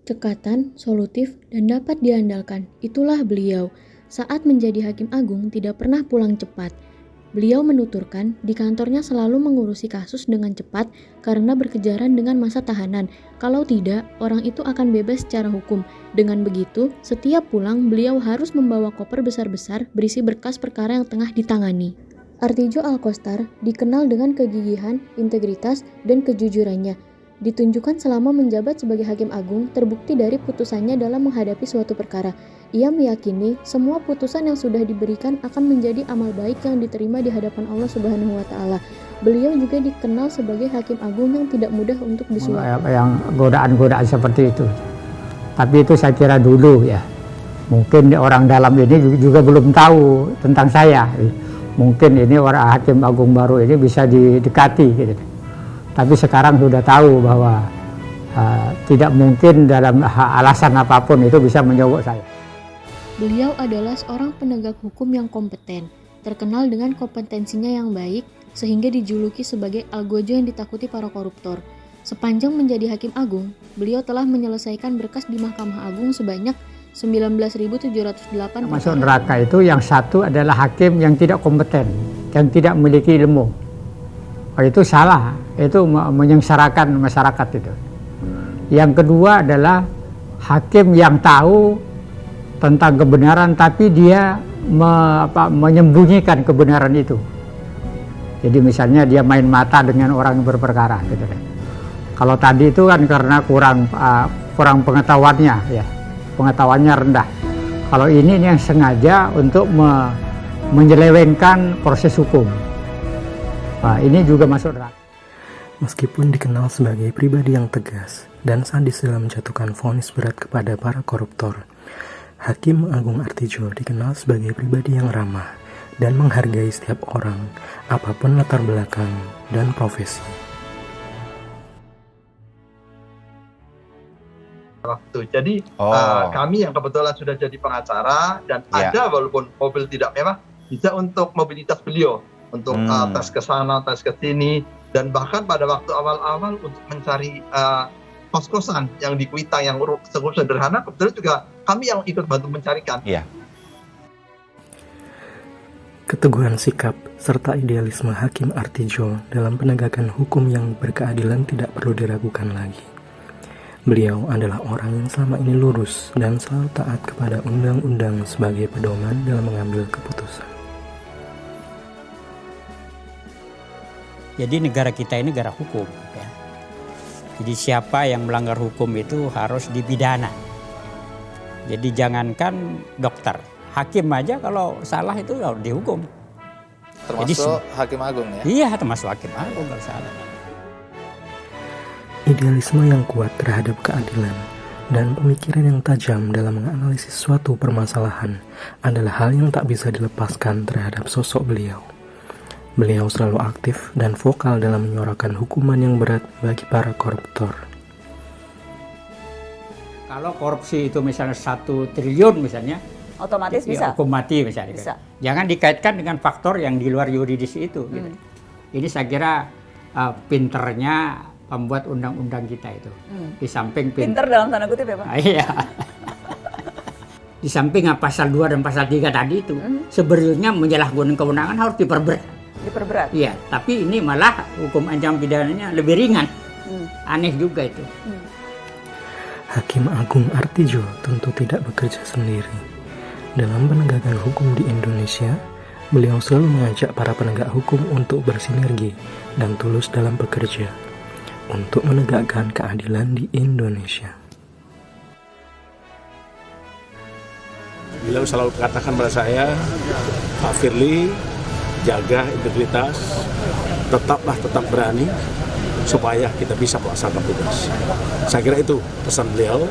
Cekatan, solutif, dan dapat diandalkan. Itulah beliau. Saat menjadi Hakim Agung tidak pernah pulang cepat. Beliau menuturkan di kantornya selalu mengurusi kasus dengan cepat karena berkejaran dengan masa tahanan. Kalau tidak, orang itu akan bebas secara hukum. Dengan begitu, setiap pulang beliau harus membawa koper besar-besar berisi berkas perkara yang tengah ditangani. Artijo Alkostar dikenal dengan kegigihan, integritas, dan kejujurannya. Ditunjukkan selama menjabat sebagai Hakim Agung terbukti dari putusannya dalam menghadapi suatu perkara. Ia meyakini semua putusan yang sudah diberikan akan menjadi amal baik yang diterima di hadapan Allah Subhanahu wa Ta'ala. Beliau juga dikenal sebagai Hakim Agung yang tidak mudah untuk disuap. Yang godaan-godaan seperti itu. Tapi itu saya kira dulu ya. Mungkin orang dalam ini juga belum tahu tentang saya. Mungkin ini orang Hakim Agung baru ini bisa didekati gitu. Tapi sekarang sudah tahu bahwa tidak mungkin dalam alasan apapun itu bisa menyogok saya. Beliau adalah seorang penegak hukum yang kompeten, terkenal dengan kompetensinya yang baik, sehingga dijuluki sebagai algojo yang ditakuti para koruptor. Sepanjang menjadi Hakim Agung, beliau telah menyelesaikan berkas di Mahkamah Agung sebanyak 19.708 Masuk neraka itu yang satu adalah hakim yang tidak kompeten, yang tidak memiliki ilmu. Itu salah, itu menyengsarakan masyarakat itu. Yang kedua adalah hakim yang tahu tentang kebenaran tapi dia menyembunyikan kebenaran itu. Jadi misalnya dia main mata dengan orang yang berperkara gitu. Kalau tadi itu kan karena kurang pengetahuannya ya. Pengetahuannya rendah. Kalau ini yang sengaja untuk menyelewengkan proses hukum. Nah, ini juga masuk neraka. Meskipun dikenal sebagai pribadi yang tegas dan sadis dalam menjatuhkan vonis berat kepada para koruptor, Hakim Agung Artijo dikenal sebagai pribadi yang ramah dan menghargai setiap orang, apapun latar belakang dan profesi. Jadi kami yang kebetulan sudah jadi pengacara dan ada walaupun mobil tidak mewah bisa untuk mobilitas beliau untuk tes ke sana, tes ke sini, dan bahkan pada waktu awal-awal untuk mencari kos-kosan yang di Kuitang yang cukup sederhana, kebetulan juga kami yang ikut bantu mencarikan. Keteguhan sikap serta idealisme Hakim Artijo dalam penegakan hukum yang berkeadilan tidak perlu diragukan lagi. Beliau adalah orang yang selama ini lurus dan selalu taat kepada undang-undang sebagai pedoman dalam mengambil keputusan. Jadi negara kita ini negara hukum. Ya. Jadi siapa yang melanggar hukum itu harus dipidana. Jadi jangankan dokter, hakim aja kalau salah itu harus dihukum. Termasuk Hakim Agung ya? Iya, termasuk Hakim Agung kalau salah. Idealisme yang kuat terhadap keadilan dan pemikiran yang tajam dalam menganalisis suatu permasalahan adalah hal yang tak bisa dilepaskan terhadap sosok beliau. Beliau selalu aktif dan vokal dalam menyuarakan hukuman yang berat bagi para koruptor. Kalau korupsi itu misalnya 1 triliun misalnya, otomatis bisa? Hukum mati misalnya. Bisa. Jangan dikaitkan dengan faktor yang di luar yuridis itu. Gitu. Ini saya kira pinternya pembuat undang-undang kita itu. Di samping pinter dalam tanda kutip ya Pak? Iya. Di samping pasal 2 dan pasal 3 tadi itu, sebenarnya menyalahgunakan kewenangan harus diperberat. Iya, tapi ini malah hukum ancaman pidananya lebih ringan. Aneh juga itu. Hakim Agung Artijo tentu tidak bekerja sendiri. Dalam penegakan hukum di Indonesia, beliau selalu mengajak para penegak hukum untuk bersinergi dan tulus dalam bekerja untuk menegakkan keadilan di Indonesia. Beliau selalu katakan pada saya, Pak Firly, jaga integritas, tetap berani, supaya kita bisa melaksanakan tugas. Saya kira itu pesan beliau.